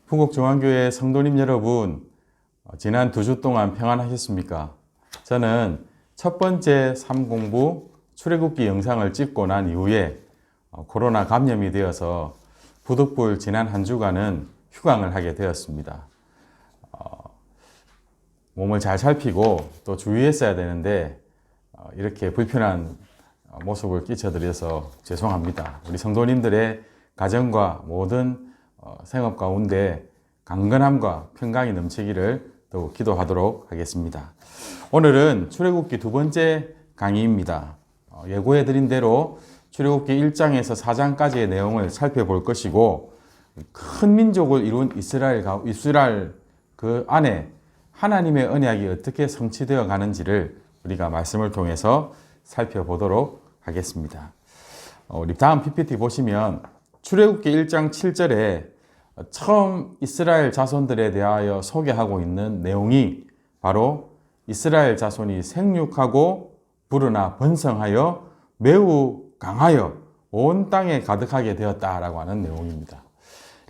풍곡중앙교회 성도님 여러분, 지난 2주 동안 평안하셨습니까? 저는 첫 번째 삼공부 출애굽기 영상을 찍고 난 이후에 코로나 감염이 되어서 부득불 지난 한 주간은 휴강을 하게 되었습니다. 몸을 잘 살피고 또 주의했어야 되는데 이렇게 불편한 모습을 끼쳐드려서 죄송합니다. 우리 성도님들의 가정과 모든 생업 가운데 강건함과 평강이 넘치기를 더욱 기도하도록 하겠습니다. 오늘은 출애굽기 2번째 강의입니다. 예고해드린 대로 출애굽기 1장에서 4장까지의 내용을 살펴볼 것이고, 큰 민족을 이룬 이스라엘 그 안에 하나님의 언약이 어떻게 성취되어 가는지를 우리가 말씀을 통해서 살펴보도록 하겠습니다. 우리 다음 PPT 보시면 출애굽기 1장 7절에 처음 이스라엘 자손들에 대하여 소개하고 있는 내용이 바로 이스라엘 자손이 생육하고 불어나 번성하여 매우 강하여 온 땅에 가득하게 되었다라고 하는 내용입니다.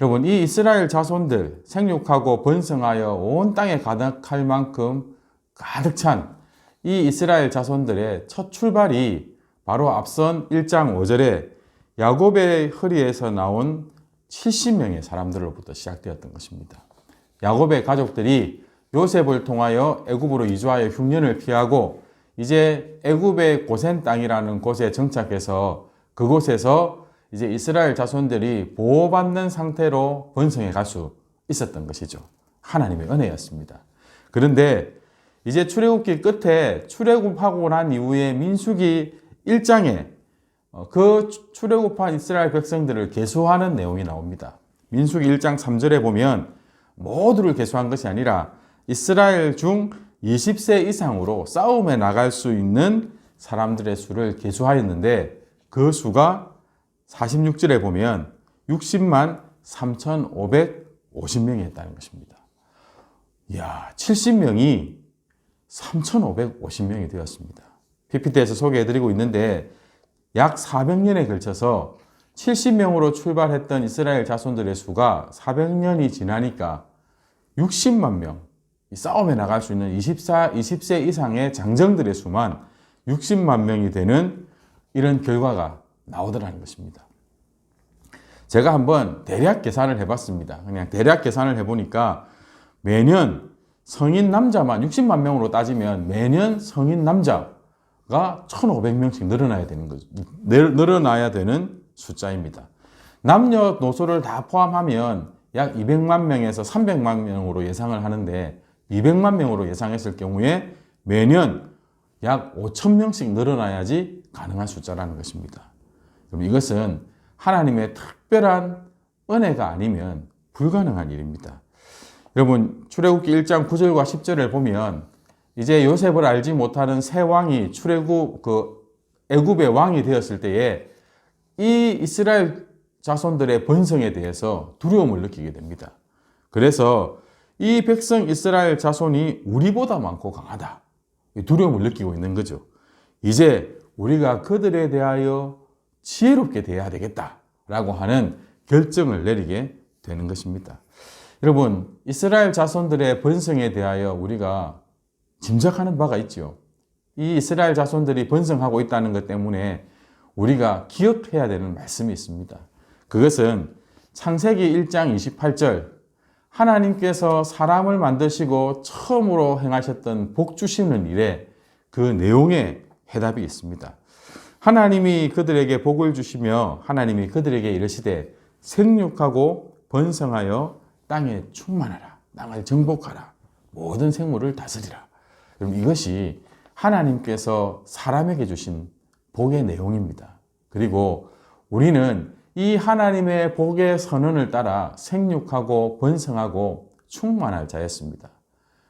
여러분, 이 이스라엘 자손들 생육하고 번성하여 온 땅에 가득할 만큼 가득 찬 이 이스라엘 자손들의 첫 출발이 바로 앞선 1장 5절에 야곱의 허리에서 나온 70명의 사람들로부터 시작되었던 것입니다. 야곱의 가족들이 요셉을 통하여 애굽으로 이주하여 흉년을 피하고 이제 애굽의 고센 땅이라는 곳에 정착해서 그곳에서 이제 이스라엘 자손들이 보호받는 상태로 번성해 갈 수 있었던 것이죠. 하나님의 은혜였습니다. 그런데 이제 출애굽기 끝에 출애굽하고 난 이후에 민수기 1장에 그 출애굽한 이스라엘 백성들을 계수하는 내용이 나옵니다. 민수기 1장 3절에 보면 모두를 계수한 것이 아니라 이스라엘 중 20세 이상으로 싸움에 나갈 수 있는 사람들의 수를 계수하였는데 그 수가 46절에 보면 60만 3,550명이었다는 것입니다. 이야, 70명이 3,550명이 되었습니다. PPT에서 소개해드리고 있는데 약 400년에 걸쳐서 70명으로 출발했던 이스라엘 자손들의 수가 400년이 지나니까 60만 명, 싸움에 나갈 수 있는 20세 이상의 장정들의 수만 60만 명이 되는 이런 결과가 나오더라는 것입니다. 제가 한번 대략 계산을 해봤습니다. 그냥 대략 계산을 해보니까 매년 성인 남자만 60만 명으로 따지면 매년 성인 남자가 1,500명씩 늘어나야 되는 숫자입니다. 남녀노소를 다 포함하면 약 200만 명에서 300만 명으로 예상을 하는데 200만 명으로 예상했을 경우에 매년 약 5,000명씩 늘어나야지 가능한 숫자라는 것입니다. 그럼 이것은 하나님의 특별한 은혜가 아니면 불가능한 일입니다. 여러분, 출애굽기 1장 9절과 10절을 보면 이제 요셉을 알지 못하는 새 왕이 애굽의 왕이 되었을 때에 이 이스라엘 자손들의 번성에 대해서 두려움을 느끼게 됩니다. 그래서 이 백성 이스라엘 자손이 우리보다 많고 강하다, 두려움을 느끼고 있는 거죠. 이제 우리가 그들에 대하여 지혜롭게 대해야 되겠다라고 하는 결정을 내리게 되는 것입니다. 여러분, 이스라엘 자손들의 번성에 대하여 우리가 짐작하는 바가 있죠. 이 이스라엘 자손들이 번성하고 있다는 것 때문에 우리가 기억해야 되는 말씀이 있습니다. 그것은 창세기 1장 28절, 하나님께서 사람을 만드시고 처음으로 행하셨던 복 주시는 일에 그 내용에 해답이 있습니다. 하나님이 그들에게 복을 주시며 하나님이 그들에게 이르시되 생육하고 번성하여 땅에 충만하라, 땅을 정복하라, 모든 생물을 다스리라. 그럼 이것이 하나님께서 사람에게 주신 복의 내용입니다. 그리고 우리는 이 하나님의 복의 선언을 따라 생육하고 번성하고 충만할 자였습니다.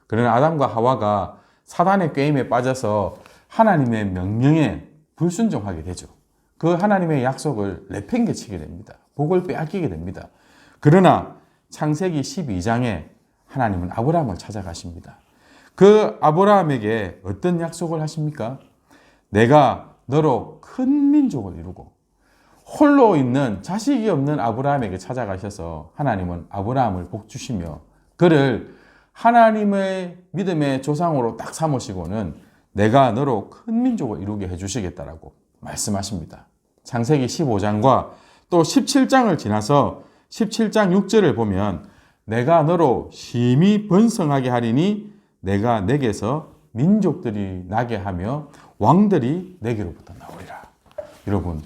그러나 아담과 하와가 사단의 꾀임에 빠져서 하나님의 명령에 불순종하게 되죠. 그 하나님의 약속을 내팽개치게 됩니다. 복을 빼앗기게 됩니다. 그러나 창세기 12장에 하나님은 아브라함을 찾아가십니다. 그 아브라함에게 어떤 약속을 하십니까? 내가 너로 큰 민족을 이루고 홀로 있는 자식이 없는 아브라함에게 찾아가셔서 하나님은 아브라함을 복주시며 그를 하나님의 믿음의 조상으로 딱 삼으시고는 내가 너로 큰 민족을 이루게 해주시겠다라고 말씀하십니다. 창세기 15장과 또 17장을 지나서 17장 6절을 보면 내가 너로 심히 번성하게 하리니 내가 내게서 민족들이 나게 하며 왕들이 내게로부터 나오리라. 여러분,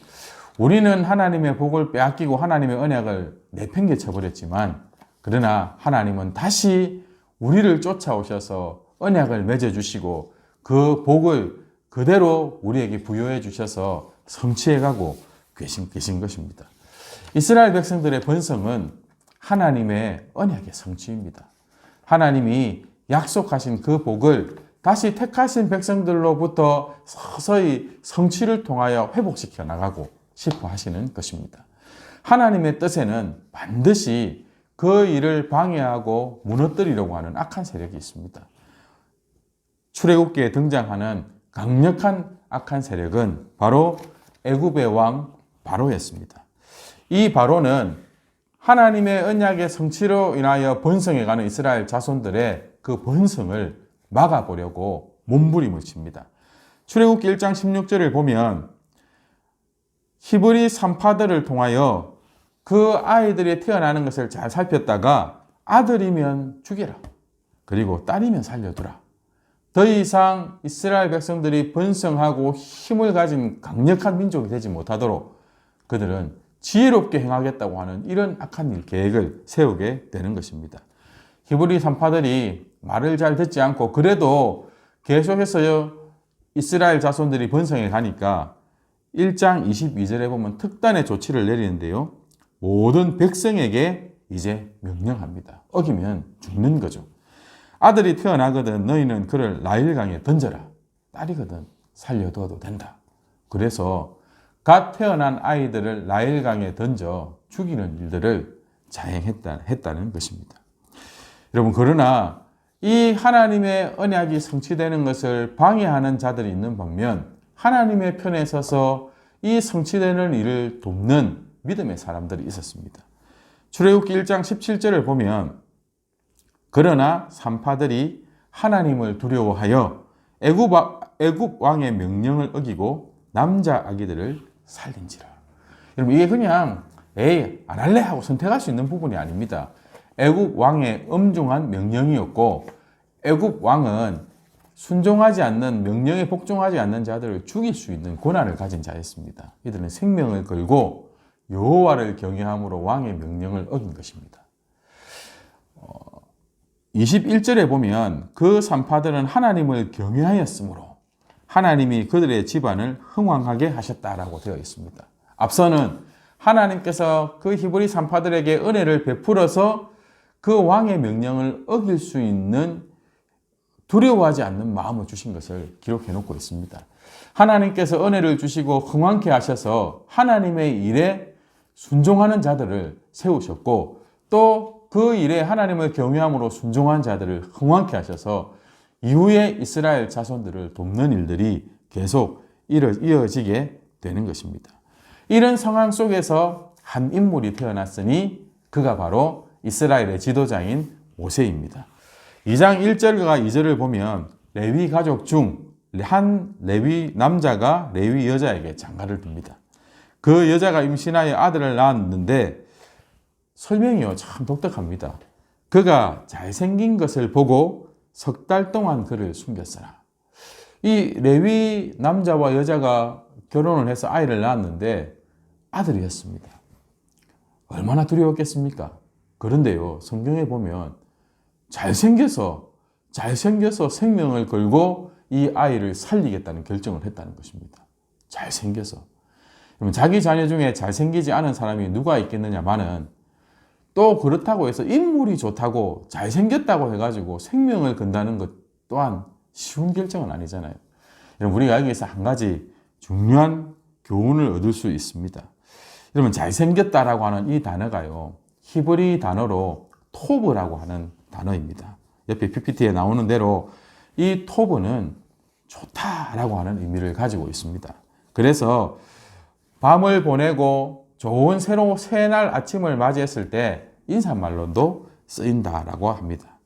우리는 하나님의 복을 빼앗기고 하나님의 언약을 내팽개쳐 버렸지만 그러나 하나님은 다시 우리를 쫓아오셔서 언약을 맺어주시고 그 복을 그대로 우리에게 부여해 주셔서 성취해가고 계신 것입니다. 이스라엘 백성들의 번성은 하나님의 언약의 성취입니다. 하나님이 약속하신 그 복을 다시 택하신 백성들로부터 서서히 성취를 통하여 회복시켜 나가고 싶어 하시는 것입니다. 하나님의 뜻에는 반드시 그 일을 방해하고 무너뜨리려고 하는 악한 세력이 있습니다. 출애굽기에 등장하는 강력한 악한 세력은 바로 애굽의 왕 바로였습니다. 이 바로는 하나님의 언약의 성취로 인하여 번성해가는 이스라엘 자손들의 그 번성을 막아보려고 몸부림을 칩니다. 출애굽기 1장 16절을 보면 히브리 산파들을 통하여 그 아이들이 태어나는 것을 잘 살폈다가 아들이면 죽여라. 그리고 딸이면 살려두라. 더 이상 이스라엘 백성들이 번성하고 힘을 가진 강력한 민족이 되지 못하도록 그들은 지혜롭게 행하겠다고 하는 이런 악한 계획을 세우게 되는 것입니다. 히브리 산파들이 말을 잘 듣지 않고 그래도 계속해서 이스라엘 자손들이 번성해 가니까 1장 22절에 보면 특단의 조치를 내리는데요. 모든 백성에게 이제 명령합니다. 어기면 죽는 거죠. 아들이 태어나거든 너희는 그를 나일강에 던져라. 딸이거든 살려두어도 된다. 그래서 갓 태어난 아이들을 나일강에 던져 죽이는 일들을 자행했다는 것입니다. 여러분, 그러나 이 하나님의 언약이 성취되는 것을 방해하는 자들이 있는 반면 하나님의 편에 서서 이 성취되는 일을 돕는 믿음의 사람들이 있었습니다. 출애굽기 1장 17절을 보면 그러나 산파들이 하나님을 두려워하여 애굽 왕의 명령을 어기고 남자 아기들을 살린지라. 여러분, 이게 그냥 안 할래 하고 선택할 수 있는 부분이 아닙니다. 애굽 왕의 엄중한 명령이었고 애굽 왕은 순종하지 않는 명령에 복종하지 않는 자들을 죽일 수 있는 권한을 가진 자였습니다. 이들은 생명을 걸고 여호와를 경외함으로 왕의 명령을 어긴 것입니다. 21절에 보면 그 산파들은 하나님을 경외하였으므로 하나님이 그들의 집안을 흥왕하게 하셨다라고 되어 있습니다. 앞서는 하나님께서 그 히브리 산파들에게 은혜를 베풀어서 그 왕의 명령을 어길 수 있는 두려워하지 않는 마음을 주신 것을 기록해 놓고 있습니다. 하나님께서 은혜를 주시고 흥왕케 하셔서 하나님의 일에 순종하는 자들을 세우셨고 또 그 일에 하나님을 경외함으로 순종한 자들을 흥왕케 하셔서 이후에 이스라엘 자손들을 돕는 일들이 계속 이어지게 되는 것입니다. 이런 상황 속에서 한 인물이 태어났으니 그가 바로 이스라엘의 지도자인 모세입니다. 2장 1절과 2절을 보면 레위 가족 중 한 레위 남자가 레위 여자에게 장가를 듭니다. 그 여자가 임신하여 아들을 낳았는데 설명이요 참 독특합니다. 그가 잘생긴 것을 보고 석 달 동안 그를 숨겼으나. 이 레위 남자와 여자가 결혼을 해서 아이를 낳았는데 아들이었습니다. 얼마나 두려웠겠습니까? 그런데요, 성경에 보면 잘생겨서 생명을 걸고 이 아이를 살리겠다는 결정을 했다는 것입니다. 잘생겨서. 자기 자녀 중에 잘생기지 않은 사람이 누가 있겠느냐마는 또 그렇다고 해서 인물이 좋다고 잘생겼다고 해가지고 생명을 건다는 것 또한 쉬운 결정은 아니잖아요. 우리가 여기서 한 가지 중요한 교훈을 얻을 수 있습니다. 여러분, 잘생겼다라고 하는 이 단어가요, 히브리 단어로 토브라고 하는 단어입니다. 옆에 PPT에 나오는 대로 이 토브는 좋다라고 하는 의미를 가지고 있습니다. 그래서 밤을 보내고 좋은 새날 아침을 맞이했을 때 인사말로도 쓰인다라고 합니다.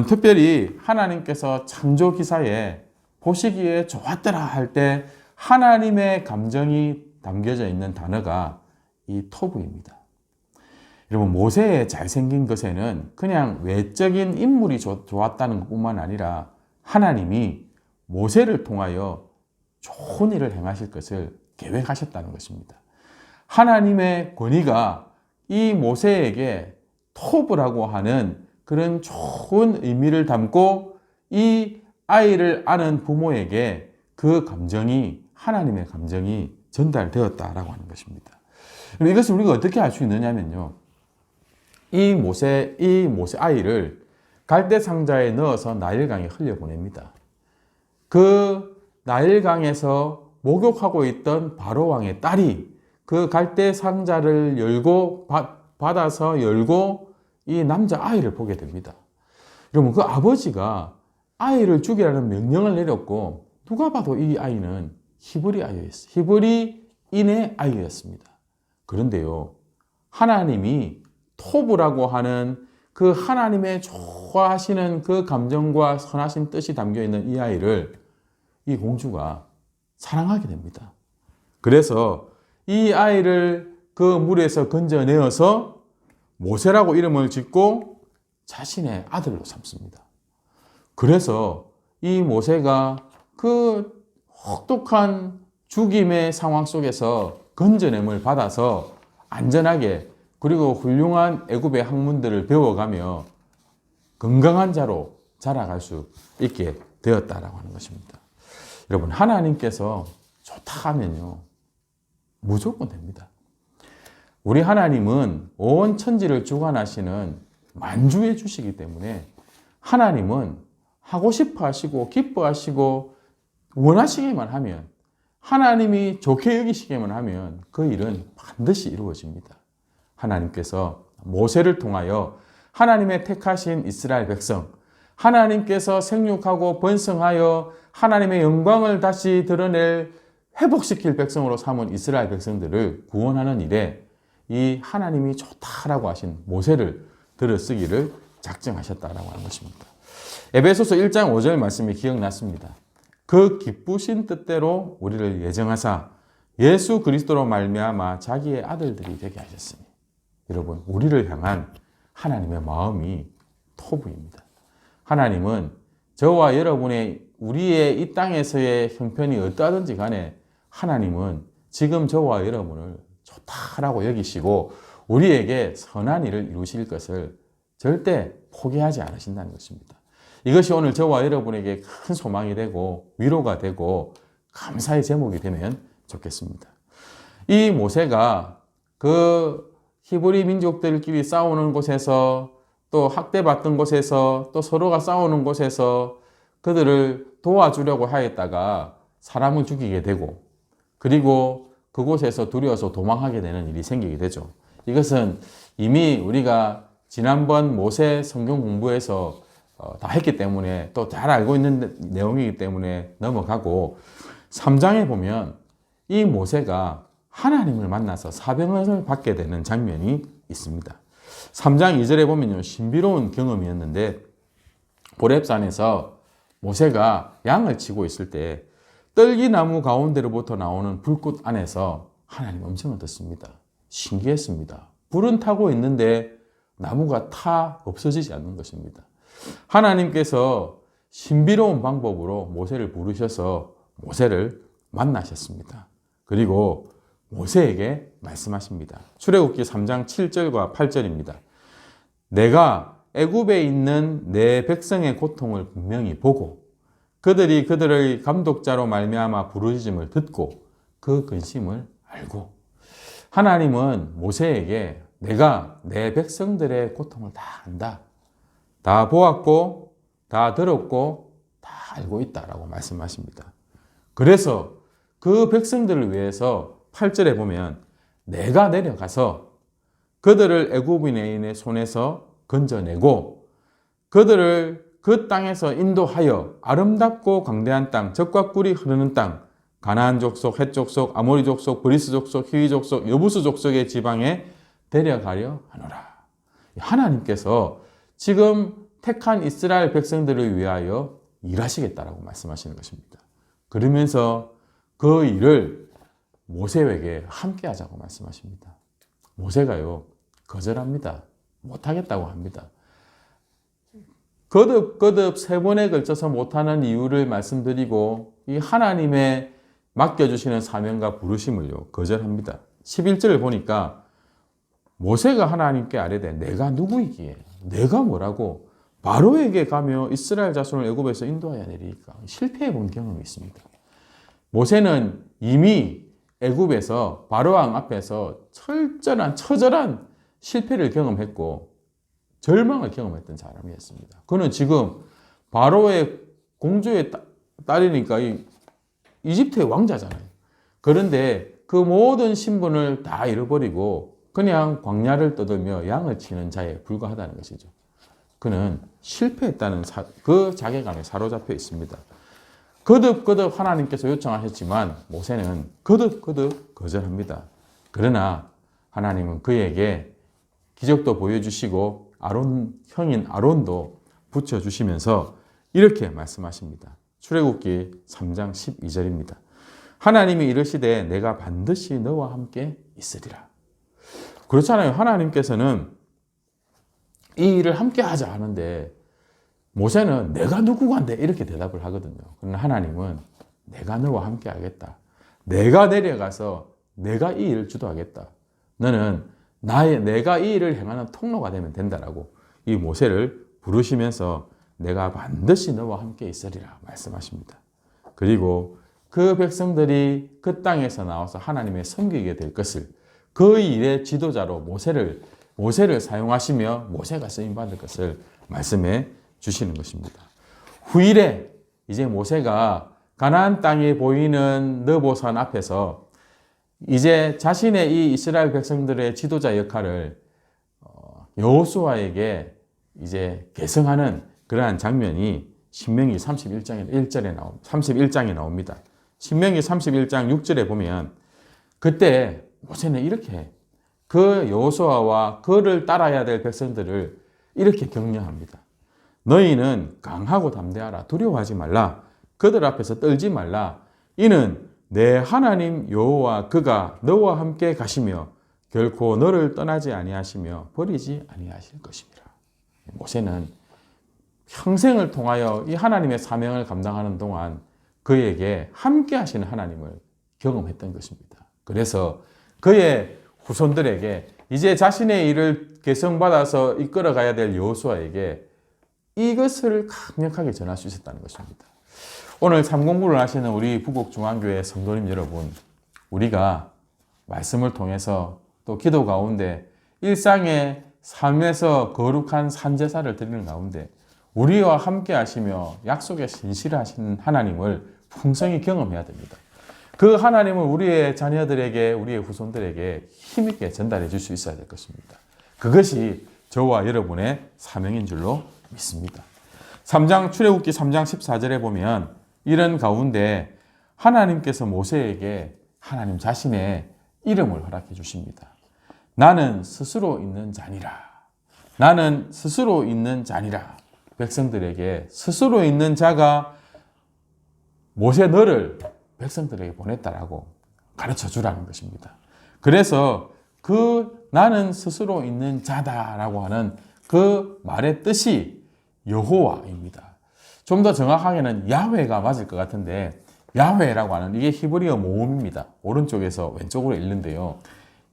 특별히 하나님께서 창조 기사에 보시기에 좋았더라 할 때 하나님의 감정이 담겨져 있는 단어가 이 토브입니다. 여러분, 모세의 잘생긴 것에는 그냥 외적인 인물이 좋았다는 것뿐만 아니라 하나님이 모세를 통하여 좋은 일을 행하실 것을 계획하셨다는 것입니다. 하나님의 권위가 이 모세에게 토브라고 하는 그런 좋은 의미를 담고 이 아이를 아는 부모에게 그 감정이, 하나님의 감정이 전달되었다라고 하는 것입니다. 그럼 이것을 우리가 어떻게 알 수 있느냐면요. 이 모세 아이를 갈대 상자에 넣어서 나일강에 흘려보냅니다. 그 나일강에서 목욕하고 있던 바로왕의 딸이 그 갈대 상자를 받아서 열고 이 남자 아이를 보게 됩니다. 여러분, 그 아버지가 아이를 죽이라는 명령을 내렸고 누가 봐도 이 아이는 히브리인의 아이였습니다. 그런데요, 하나님이 토브라고 하는 그 하나님의 좋아하시는 그 감정과 선하신 뜻이 담겨 있는 이 아이를 이 공주가 사랑하게 됩니다. 그래서 이 아이를 그 물에서 건져내어서 모세라고 이름을 짓고 자신의 아들로 삼습니다. 그래서 이 모세가 그 혹독한 죽임의 상황 속에서 건져냄을 받아서 안전하게 그리고 훌륭한 애굽의 학문들을 배워가며 건강한 자로 자라갈 수 있게 되었다라고 하는 것입니다. 여러분, 하나님께서 좋다 하면요, 무조건 됩니다. 우리 하나님은 온 천지를 주관하시는 만주의 주시기 때문에 하나님은 하고 싶어 하시고 기뻐하시고 원하시기만 하면, 하나님이 좋게 여기시기만 하면 그 일은 반드시 이루어집니다. 하나님께서 모세를 통하여 하나님의 택하신 이스라엘 백성, 하나님께서 생육하고 번성하여 하나님의 영광을 다시 드러낼 회복시킬 백성으로 삼은 이스라엘 백성들을 구원하는 일에 이 하나님이 좋다라고 하신 모세를 들어 쓰기를 작정하셨다라고 하는 것입니다. 에베소서 1장 5절 말씀이 기억났습니다. 그 기쁘신 뜻대로 우리를 예정하사 예수 그리스도로 말미암아 자기의 아들들이 되게 하셨으니. 여러분, 우리를 향한 하나님의 마음이 토부입니다. 하나님은 저와 여러분의 우리의 이 땅에서의 형편이 어떠하든지 간에 하나님은 지금 저와 여러분을 좋다라고 여기시고 우리에게 선한 일을 이루실 것을 절대 포기하지 않으신다는 것입니다. 이것이 오늘 저와 여러분에게 큰 소망이 되고 위로가 되고 감사의 제목이 되면 좋겠습니다. 이 모세가 그 히브리 민족들끼리 싸우는 곳에서 또 학대받던 곳에서 또 서로가 싸우는 곳에서 그들을 도와주려고 하였다가 사람을 죽이게 되고 그리고 그곳에서 두려워서 도망하게 되는 일이 생기게 되죠. 이것은 이미 우리가 지난번 모세 성경 공부에서 다 했기 때문에 또 잘 알고 있는 내용이기 때문에 넘어가고 3장에 보면 이 모세가 하나님을 만나서 사명을 받게 되는 장면이 있습니다. 3장 2절에 보면요, 신비로운 경험이었는데 호렙산에서 모세가 양을 치고 있을 때 떨기나무 가운데로부터 나오는 불꽃 안에서 하나님 음성을 듣습니다. 신기했습니다. 불은 타고 있는데 나무가 타 없어지지 않는 것입니다. 하나님께서 신비로운 방법으로 모세를 부르셔서 모세를 만나셨습니다. 그리고 모세에게 말씀하십니다. 출애굽기 3장 7절과 8절입니다. 내가 애굽에 있는 내 백성의 고통을 분명히 보고 그들이 그들의 감독자로 말미암아 부르짖음을 듣고 그 근심을 알고. 하나님은 모세에게 내가 내 백성들의 고통을 다 안다. 다 보았고 다 들었고 다 알고 있다라고 말씀하십니다. 그래서 그 백성들을 위해서 8절에 보면 내가 내려가서 그들을 애굽인의 손에서 건져내고 그들을 그 땅에서 인도하여 아름답고 광대한 땅, 젖과 꿀이 흐르는 땅, 가나안 족속, 헷 족속, 아모리 족속, 브리스 족속, 히위 족속, 여부스 족속의 지방에 데려가려 하노라. 하나님께서 지금 택한 이스라엘 백성들을 위하여 일하시겠다라고 말씀하시는 것입니다. 그러면서 그 일을 모세에게 함께 하자고 말씀하십니다. 모세가요, 거절합니다. 못하겠다고 합니다. 거듭 세 번에 걸쳐서 못하는 이유를 말씀드리고 이 하나님의 맡겨주시는 사명과 부르심을요, 거절합니다. 11절을 보니까 모세가 하나님께 아뢰되 내가 누구이기에 내가 뭐라고 바로에게 가며 이스라엘 자손을 애굽에서 인도하여 내리니까 실패해 본 경험이 있습니다. 모세는 이미 애굽에서 바로왕 앞에서 처절한 실패를 경험했고 절망을 경험했던 사람이었습니다. 그는 지금 바로의 공주의 딸이니까 이집트의 왕자잖아요. 그런데 그 모든 신분을 다 잃어버리고 그냥 광야를 떠돌며 양을 치는 자에 불과하다는 것이죠. 그는 실패했다는 그 자괴감에 사로잡혀 있습니다. 거듭 하나님께서 요청하셨지만 모세는 거듭 거절합니다. 그러나 하나님은 그에게 기적도 보여주시고 형인 아론도 붙여주시면서 이렇게 말씀하십니다. 출애굽기 3장 12절입니다. 하나님이 이르시되 내가 반드시 너와 함께 있으리라. 그렇잖아요. 하나님께서는 이 일을 함께 하자 하는데 모세는 내가 누구간데 이렇게 대답을 하거든요. 그러나 하나님은 내가 너와 함께 하겠다. 내가 내려가서 내가 이 일을 주도하겠다. 너는 내가 이 일을 행하는 통로가 되면 된다라고 이 모세를 부르시면서 내가 반드시 너와 함께 있으리라 말씀하십니다. 그리고 그 백성들이 그 땅에서 나와서 하나님의 섬기게 될 것을 그 일의 지도자로 모세를 사용하시며 모세가 쓰임받을 것을 말씀해 주시는 것입니다. 후일에 이제 모세가 가나안 땅에 보이는 느보산 앞에서 이제 자신의 이 이스라엘 백성들의 지도자 역할을 여호수아에게 이제 계승하는 그러한 장면이 신명기 31장에 나옵니다. 신명기 31장 6절에 보면 그때 모세는 이렇게 그 여호수아와 그를 따라야 될 백성들을 이렇게 격려합니다. 너희는 강하고 담대하라. 두려워하지 말라. 그들 앞에서 떨지 말라. 이는 내 하나님 여호와 그가 너와 함께 가시며 결코 너를 떠나지 아니하시며 버리지 아니하실 것입니다. 모세는 평생을 통하여 이 하나님의 사명을 감당하는 동안 그에게 함께 하시는 하나님을 경험했던 것입니다. 그래서 그의 후손들에게 이제 자신의 일을 계승받아서 이끌어가야 될 여호수아에게 이것을 강력하게 전할 수 있었다는 것입니다. 오늘 삼공부를 하시는 우리 부곡중앙교회 성도님 여러분, 우리가 말씀을 통해서 또 기도 가운데 일상의 삶에서 거룩한 산제사를 드리는 가운데 우리와 함께 하시며 약속에 신실하신 하나님을 풍성히 경험해야 됩니다. 그 하나님을 우리의 자녀들에게, 우리의 후손들에게 힘있게 전달해 줄 수 있어야 될 것입니다. 그것이 저와 여러분의 사명인 줄로 믿습니다. 출애굽기 3장 14절에 보면 이런 가운데 하나님께서 모세에게 하나님 자신의 이름을 허락해 주십니다. 나는 스스로 있는 자니라. 나는 스스로 있는 자니라. 백성들에게 스스로 있는 자가 모세 너를 백성들에게 보냈다라고 가르쳐 주라는 것입니다. 그래서 그 나는 스스로 있는 자다라고 하는 그 말의 뜻이 여호와입니다. 좀 더 정확하게는 야훼가 맞을 것 같은데 야훼라고 하는 이게 히브리어 모음입니다. 오른쪽에서 왼쪽으로 읽는데요.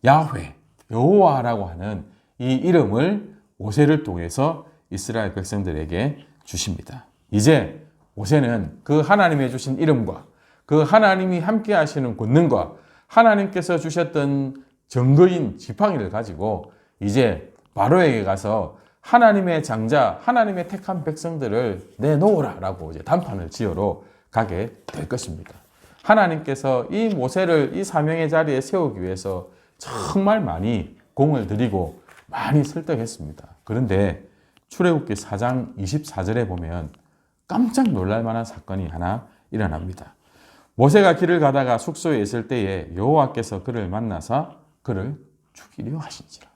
야훼, 여호와라고 하는 이 이름을 모세를 통해서 이스라엘 백성들에게 주십니다. 이제 모세는 그 하나님의 주신 이름과 그 하나님이 함께 하시는 권능과 하나님께서 주셨던 증거인 지팡이를 가지고 이제 바로에게 가서 하나님의 장자, 하나님의 택한 백성들을 내놓으라 라고 이제 단판을 지으러 가게 될 것입니다. 하나님께서 이 모세를 이 사명의 자리에 세우기 위해서 정말 많이 공을 들이고 많이 설득했습니다. 그런데 출애굽기 4장 24절에 보면 깜짝 놀랄 만한 사건이 하나 일어납니다. 모세가 길을 가다가 숙소에 있을 때에 여호와께서 그를 만나서 그를 죽이려 하신지라.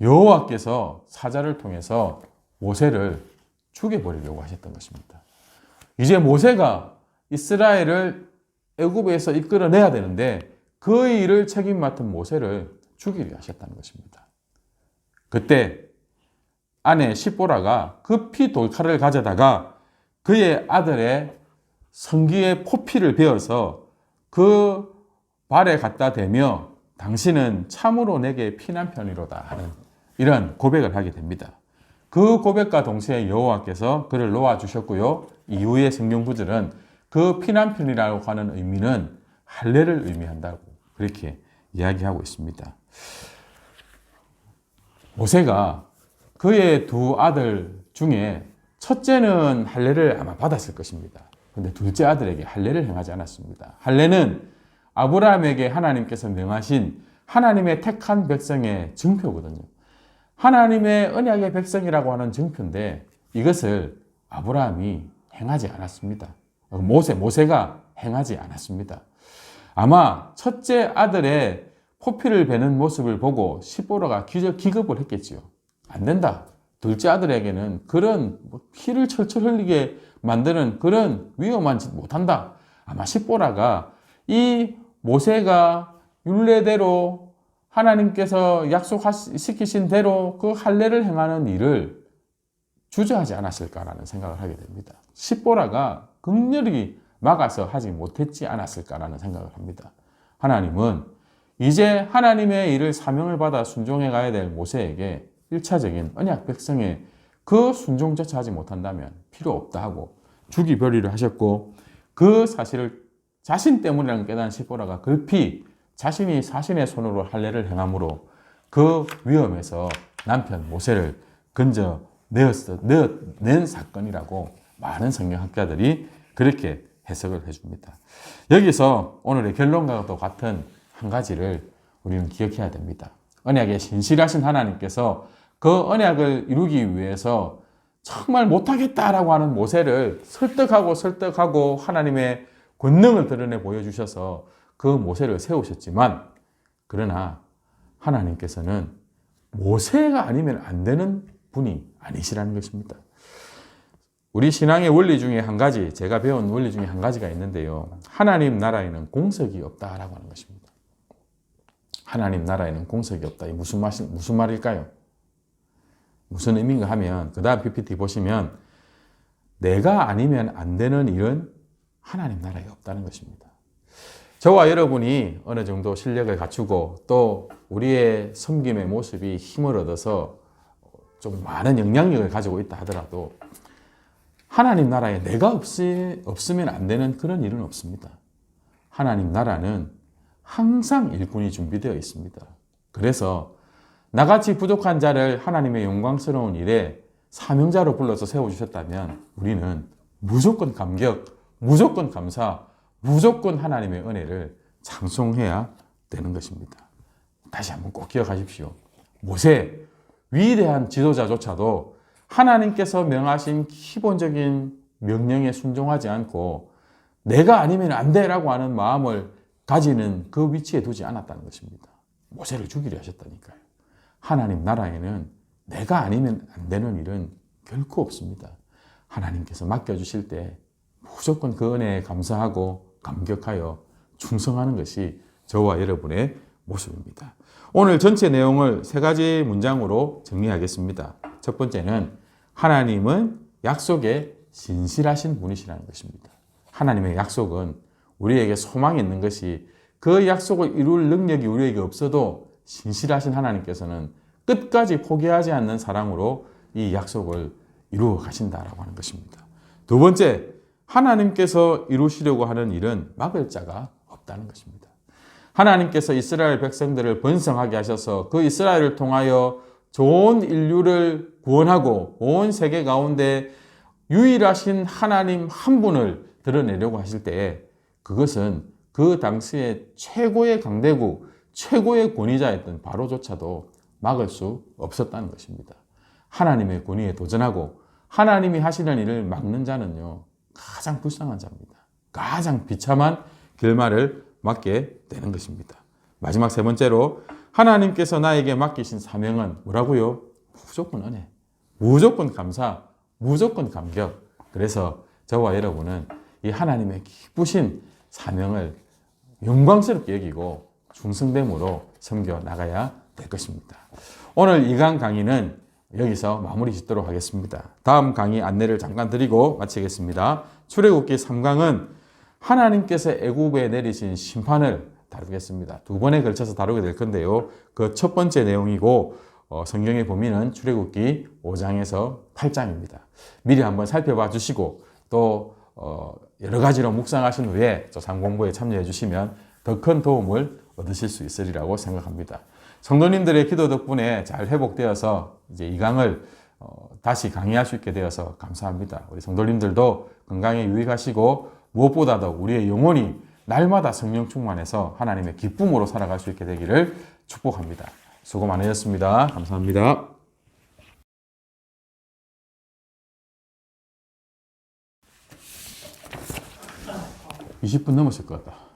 여호와께서 사자를 통해서 모세를 죽여버리려고 하셨던 것입니다. 이제 모세가 이스라엘을 애굽에서 이끌어내야 되는데 그 일을 책임 맡은 모세를 죽이려 하셨다는 것입니다. 그때 아내 시보라가 급히 돌칼을 가져다가 그의 아들의 성기의 포피를 베어서 그 발에 갖다 대며 당신은 참으로 내게 피난편이로다 하는 이런 고백을 하게 됩니다. 그 고백과 동시에 여호와께서 그를 놓아주셨고요. 이후의 성경 구절은 그 피난편이라고 하는 의미는 할례를 의미한다고 그렇게 이야기하고 있습니다. 모세가 그의 두 아들 중에 첫째는 할례를 아마 받았을 것입니다. 그런데 둘째 아들에게 할례를 행하지 않았습니다. 할례는 아브라함에게 하나님께서 명하신 하나님의 택한 백성의 증표거든요. 하나님의 언약의 백성이라고 하는 증표인데 이것을 아브라함이 행하지 않았습니다. 모세가 행하지 않았습니다. 아마 첫째 아들의 포피를 베는 모습을 보고 시보라가 기겁을 했겠지요. 안 된다. 둘째 아들에게는 그런 피를 철철 흘리게 만드는 그런 위험한 짓 못한다. 아마 시보라가 이 모세가 율례대로 하나님께서 약속시키신 대로 그 할례를 행하는 일을 주저하지 않았을까라는 생각을 하게 됩니다. 시보라가 극렬히 막아서 하지 못했지 않았을까라는 생각을 합니다. 하나님은 이제 하나님의 일을 사명을 받아 순종해 가야 될 모세에게 1차적인 언약 백성의 그 순종조차 하지 못한다면 필요 없다 하고 죽이버리려 하셨고 그 사실을 자신 때문이라는 깨달은 시보라가 급히 자신이 자신의 손으로 할례를 행함으로 그 위험에서 남편 모세를 건져낸 사건이라고 많은 성경학자들이 그렇게 해석을 해줍니다. 여기서 오늘의 결론과 같은 한 가지를 우리는 기억해야 됩니다. 언약에 신실하신 하나님께서 그 언약을 이루기 위해서 정말 못하겠다라고 하는 모세를 설득하고 하나님의 권능을 드러내 보여주셔서 그 모세를 세우셨지만 그러나 하나님께서는 모세가 아니면 안 되는 분이 아니시라는 것입니다. 우리 신앙의 원리 중에 한 가지, 제가 배운 원리 중에 한 가지가 있는데요. 하나님 나라에는 공석이 없다라고 하는 것입니다. 하나님 나라에는 공석이 없다. 이게 무슨 말일까요? 무슨 의미인가 하면 그 다음 PPT 보시면 내가 아니면 안 되는 일은 하나님 나라에 없다는 것입니다. 저와 여러분이 어느 정도 실력을 갖추고 또 우리의 섬김의 모습이 힘을 얻어서 좀 많은 영향력을 가지고 있다 하더라도 하나님 나라에 내가 없으면 안 되는 그런 일은 없습니다. 하나님 나라는 항상 일꾼이 준비되어 있습니다. 그래서 나같이 부족한 자를 하나님의 영광스러운 일에 사명자로 불러서 세워주셨다면 우리는 무조건 감격, 무조건 감사, 무조건 하나님의 은혜를 찬송해야 되는 것입니다. 다시 한번 꼭 기억하십시오. 모세, 위대한 지도자조차도 하나님께서 명하신 기본적인 명령에 순종하지 않고 내가 아니면 안 돼라고 하는 마음을 가지는 그 위치에 두지 않았다는 것입니다. 모세를 죽이려 하셨다니까요. 하나님 나라에는 내가 아니면 안 되는 일은 결코 없습니다. 하나님께서 맡겨주실 때 무조건 그 은혜에 감사하고 감격하여 충성하는 것이 저와 여러분의 모습입니다. 오늘 전체 내용을 세 가지 문장으로 정리하겠습니다. 첫 번째는 하나님은 약속에 신실하신 분이시라는 것입니다. 하나님의 약속은 우리에게 소망이 있는 것이 그 약속을 이룰 능력이 우리에게 없어도 신실하신 하나님께서는 끝까지 포기하지 않는 사랑으로 이 약속을 이루어 가신다라고 하는 것입니다. 두 번째, 하나님께서 이루시려고 하는 일은 막을 자가 없다는 것입니다. 하나님께서 이스라엘 백성들을 번성하게 하셔서 그 이스라엘을 통하여 좋은 인류를 구원하고 온 세계 가운데 유일하신 하나님 한 분을 드러내려고 하실 때에 그것은 그 당시에 최고의 강대국, 최고의 권위자였던 바로조차도 막을 수 없었다는 것입니다. 하나님의 권위에 도전하고 하나님이 하시는 일을 막는 자는요, 가장 불쌍한 자입니다. 가장 비참한 결말을 맞게 되는 것입니다. 마지막 세 번째로 하나님께서 나에게 맡기신 사명은 뭐라고요? 무조건 은혜, 무조건 감사, 무조건 감격. 그래서 저와 여러분은 이 하나님의 기쁘신 사명을 영광스럽게 여기고 충성됨으로 섬겨 나가야 될 것입니다. 오늘 2강 강의는 여기서 마무리 짓도록 하겠습니다. 다음 강의 안내를 잠깐 드리고 마치겠습니다. 출애굽기 3강은 하나님께서 애굽에 내리신 심판을 다루겠습니다. 두 번에 걸쳐서 다루게 될 건데요. 그 첫 번째 내용이고 성경의 범위는 출애굽기 5장에서 8장입니다. 미리 한번 살펴봐 주시고 또 여러 가지로 묵상하신 후에 상공부에 참여해 주시면 더 큰 도움을 얻으실 수 있으리라고 생각합니다. 성도님들의 기도 덕분에 잘 회복되어서 이제 이 강을 다시 강의할 수 있게 되어서 감사합니다. 우리 성도님들도 건강에 유익하시고 무엇보다도 우리의 영혼이 날마다 성령 충만해서 하나님의 기쁨으로 살아갈 수 있게 되기를 축복합니다. 수고 많으셨습니다. 감사합니다. 20분 넘었을 것 같다.